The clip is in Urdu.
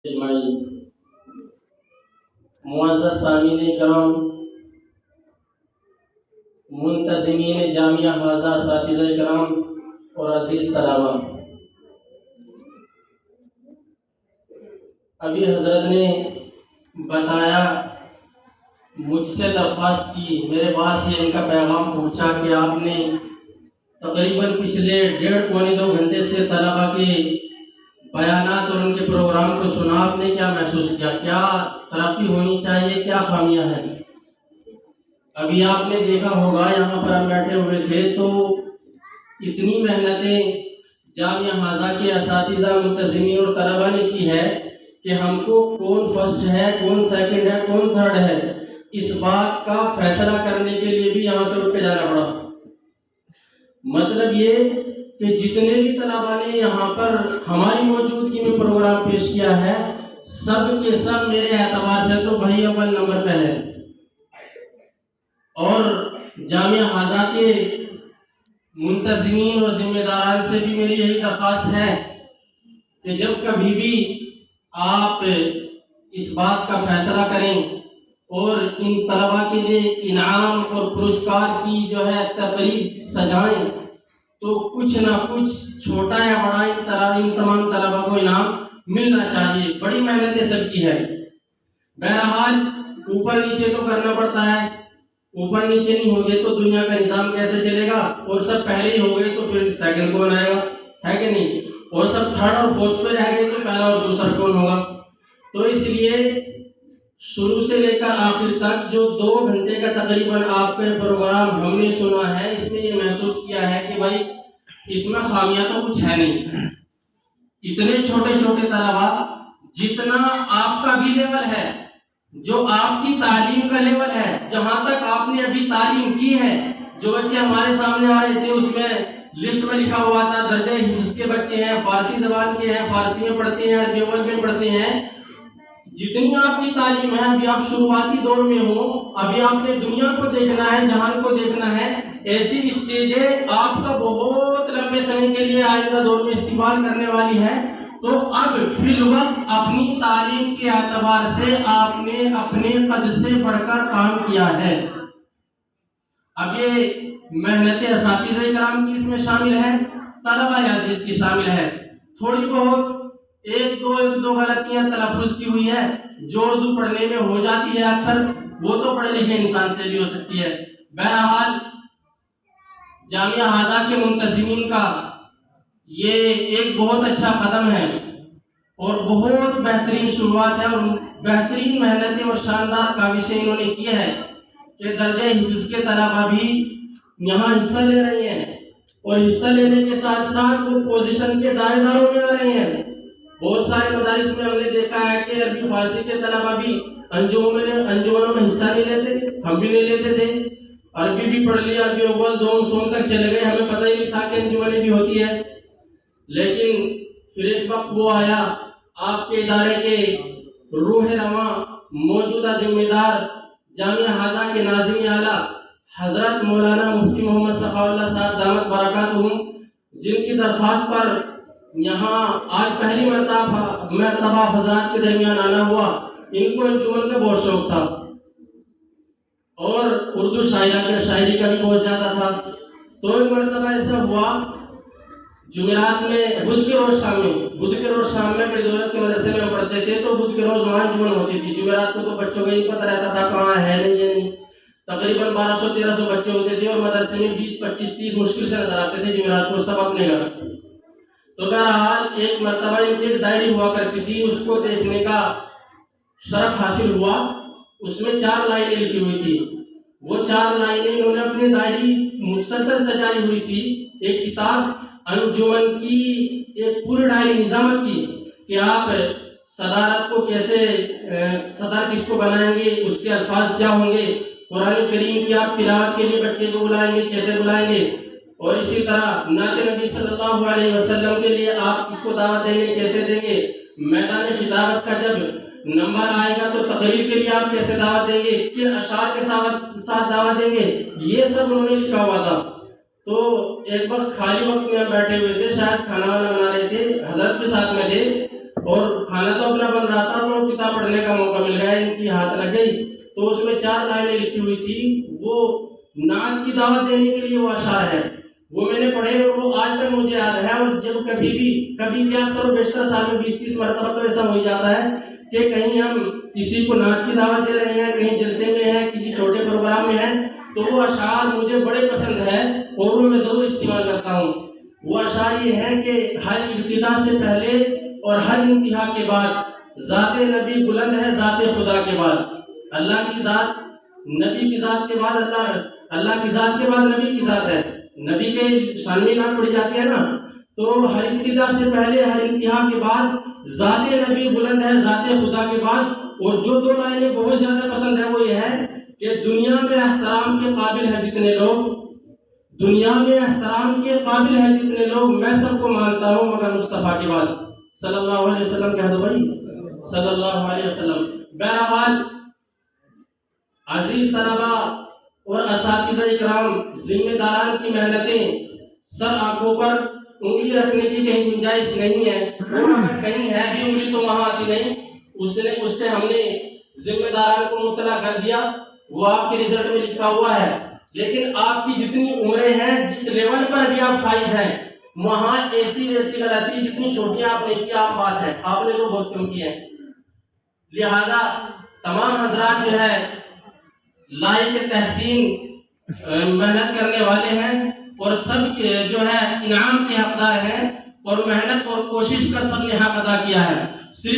اجمعین۔ معزز سامعین کرام، منتظمین جامعہ حاضہ، اساتذہ کرام اور عزیز طلباء، ابھی حضرت نے بتایا، مجھ سے درخواست کی، میرے پاس یہ ان کا پیغام پہنچا کہ آپ نے تقریباً پچھلے 1.5-2 گھنٹے سے طلباء کے بیانات اور ان کے پروگرام کو سنا۔ آپ نے کیا محسوس کیا؟ کیا ترقی ہونی چاہیے؟ کیا خامیاں ہیں؟ ابھی آپ نے دیکھا ہوگا، یہاں پر ہم بیٹھے ہوئے تھے تو اتنی محنتیں جامعہ حاضہ کے اساتذہ، منتظمین اور طلباء نے کی ہے کہ ہم کو کون فرسٹ ہے، کون سیکنڈ ہے، کون تھرڈ ہے، اس بات کا فیصلہ کرنے کے لیے بھی یہاں سے اٹھ کے جانا پڑا۔ مطلب یہ کہ جتنے بھی طلباء نے یہاں پر ہماری موجودگی میں پروگرام پیش کیا ہے، سب کے سب میرے اعتبار سے تو بھائی اول نمبر پہ ہے۔ اور جامعہ حاضہ کے منتظمین اور ذمہ داران سے بھی میری یہی درخواست ہے کہ جب کبھی بھی آپ اس بات کا فیصلہ کریں اور ان طلباء کے لیے انعام اور پرسکار کی جو ہے تقریب سجائیں تو کچھ نہ کچھ چھوٹا یا بڑا ان تمام طلباء کو انعام ملنا چاہیے۔ بڑی محنتیں سب کی ہے، بہرحال اوپر نیچے تو کرنا پڑتا ہے، اوپر نیچے نہیں ہوگے تو دنیا کا نظام کیسے چلے گا؟ اور سب پہلے ہی ہو گئے تو پھر سیکنڈ کون آئے گا، ہے کہ نہیں؟ اور سب تھرڈ اور فورتھ پہ رہ گئے تو پہلا اور دوسرا کون ہوگا؟ تو اس لیے شروع سے لے کر آخر تک جو 2 گھنٹے کا تقریباً آپ کا پروگرام ہم نے سنا ہے، اس میں یہ محسوس کیا ہے کہ بھائی اس میں خامیاں تو کچھ ہے نہیں۔ اتنے چھوٹے چھوٹے طلباء، جتنا آپ کا بھی لیول ہے، جو آپ کی تعلیم کا لیول ہے، جہاں تک آپ نے ابھی تعلیم کی ہے، جو بچے ہمارے سامنے آ رہے تھے اس میں لسٹ میں لکھا ہوا تھا درجہ حفظ کے بچے ہیں، فارسی زبان کے ہیں، فارسی میں پڑھتے ہیں، عربی اول میں پڑھتے ہیں۔ جتنی آپ کی تعلیم ہے، ابھی آپ شروعاتی دور میں ہو، ابھی آپ نے دنیا کو دیکھنا ہے، جہان کو دیکھنا ہے۔ ایسی اسٹیجیں آپ کا بہت لمبے سمے کے لیے آئندہ دور میں استقبال کرنے والی ہے۔ تو اب فی الوقت اپنی تعلیم کے اعتبار سے آپ نے اپنے قد سے بڑھ کر کام کیا ہے۔ اب یہ محنت اساتذہ کرام کی اس میں شامل ہے، طلباء عزیز کی شامل ہے۔ تھوڑی بہت ایک دو غلطیاں تلفظ کی ہوئی ہے جو اردو پڑھنے میں ہو جاتی ہے اکثر، وہ تو پڑھے لکھے انسان سے بھی ہو سکتی ہے۔ بہرحال جامعہ حاضہ کے منتظمین کا یہ ایک بہت اچھا قدم ہے اور بہت بہترین شروعات ہے، اور بہترین محنتیں اور شاندار کاوشیں انہوں نے کی ہے کہ درجہ حفظ کے طلباء بھی یہاں حصہ لے رہے ہیں، اور حصہ لینے کے ساتھ ساتھ وہ پوزیشن کے دائروں میں آ رہے ہیں۔ بہت سارے مدارس میں ہم نے دیکھا ہے کہ عربی فارسی کے طلباء بھی انجمنوں میں حصہ نہیں لیتے، ہم بھی نہیں لیتے تھے۔ عربی بھی پڑھ لیا، عربی اول دوم سون تک چلے گئے، ہمیں پتہ ہی نہیں تھا کہ انجمنیں بھی ہوتی ہے۔ لیکن پھر ایک وقت وہ آیا، آپ کے ادارے کے روح رواں موجودہ ذمہ دار جامعہ حاضہ کے ناظم اعلیٰ حضرت مولانا مفتی محمد صفاء اللہ صاحب دامت برکاتہم، جن کی درخواست پر یہاں آج پہلی مرتبہ حضرات کے درمیان آنا ہوا۔ ان کو انجمن کا بہت شوق تھا اور اردو شاعری کا بھی بہت زیادہ تھا۔ تو ایک مرتبہ ایسا ہوا، جمعرات میں بدھ کے روز شام میں بڑی ضرورت کے مدرسے میں پڑھتے تھے، تو بدھ کے روز وہاں انجمن ہوتی تھی۔ جمعرات کو تو بچوں کا نہیں پتہ رہتا تھا کہاں ہے نہیں ہے نہیں، تقریباً 1200-1300 بچے ہوتے تھے اور مدرسے میں 20-25-30 مشکل سے نظر آتے تھے جمعرات کو، سب اپنے گھر۔ تو بہرحال ایک مرتبہ ان کی ایک ڈائری ہوا کرتی تھی، اس کو دیکھنے کا شرف حاصل ہوا۔ اس میں 4 لائنیں لکھی ہوئی تھی، وہ 4 لائنیں انہوں نے اپنی ڈائری مختصر سجائی ہوئی تھی۔ ایک کتاب انجمن کی ایک پوری ڈائری نظامت کی کہ آپ صدارت کو کیسے، صدر کس کو بنائیں گے، اس کے الفاظ کیا ہوں گے، قرآن کریم کی آپ تلاوت کے لیے بچے کو بلائیں گے کیسے بلائیں گے، اور اسی طرح نعت نبی صلی اللہ علیہ وسلم کے لیے آپ کس کو دعوت دیں گے کیسے دیں گے، میدان خطابت کا جب نمبر آئے گا تو تقریر کے لیے آپ کیسے دعوت دیں گے، کن اشعار کے ساتھ دعوت دیں گے، یہ سب انہوں نے لکھا ہوا تھا۔ تو ایک وقت خالی وقت میں بیٹھے ہوئے تھے، شاید کھانا وانا بنا رہے تھے، حضرت بھی ساتھ میں تھے، اور کھانا تو اپنا بن رہا تھا تو کتاب پڑھنے کا موقع مل گیا، ان کی ہاتھ لگ گئی تو اس میں 4 لائنیں لکھی ہوئی تھی، وہ نعت کی دعوت دینے کے لیے وہ اشعار ہے، وہ میں نے پڑھے اور وہ آج تک مجھے یاد ہے۔ اور جب کبھی کیا اکثر و بیشتر سال میں 20-30 مرتبہ تو ایسا ہو ہی جاتا ہے کہ کہیں ہم کسی کو نعت کی دعوت دے رہے ہیں، کہیں جلسے میں ہیں، کسی چھوٹے پروگرام میں ہیں، تو وہ اشعار مجھے بڑے پسند ہے اور وہ میں ضرور استعمال کرتا ہوں۔ وہ اشعار یہ ہیں کہ ہر ابتدا سے پہلے اور ہر انتہا کے بعد ذات نبی بلند ہے ذات خدا کے بعد، اللہ کی ذات نبی کی ذات کے بعد اللہ کی ذات کے بعد نبی کی ذات ہے، نبی کے شان میں نعت پڑھی جاتی ہے نا، تو ہر ابتدا سے پہلے ہر انتہا کے بعد ذات نبی بلند ہے ذات خدا کے بعد۔ اور جو 2 لائنیں بہت زیادہ پسند ہے وہ یہ ہے کہ دنیا میں احترام کے قابل ہے جتنے لوگ، دنیا میں احترام کے قابل ہے جتنے لوگ، میں سب کو مانتا ہوں مگر مصطفیٰ کے بعد صلی اللہ علیہ وسلم، کہہ دو بھائی صلی اللہ علیہ وسلم۔ بہرحال عزیز طلبہ اور اساتذہ اکرام، ذمہ داران کی محنتیں سر آنکھوں پر انگلی رکھنے کی کہیں گنجائش نہیں ہے، اور اگر کہیں ہے بھی انگلی تو وہاں آتی نہیں، اس سے ہم نے ذمہ داران کو مطلع کر دیا، وہ آپ کے رزلٹ میں لکھا ہوا ہے۔ لیکن آپ کی جتنی عمریں ہیں، جس لیول پر بھی آپ فائز ہیں، وہاں ایسی ویسی غلطی جتنی چھوٹیاں آپ نے کی، آپ بات ہے آپ نے تو بہت کم کی ہے۔ لہذا تمام حضرات جو ہے لائق تحسین محنت کرنے والے ہیں اور سب کے جو ہے انعام کے حقدار ہیں، اور محنت اور کوشش کا سب نے حق ادا کیا ہے۔ صرف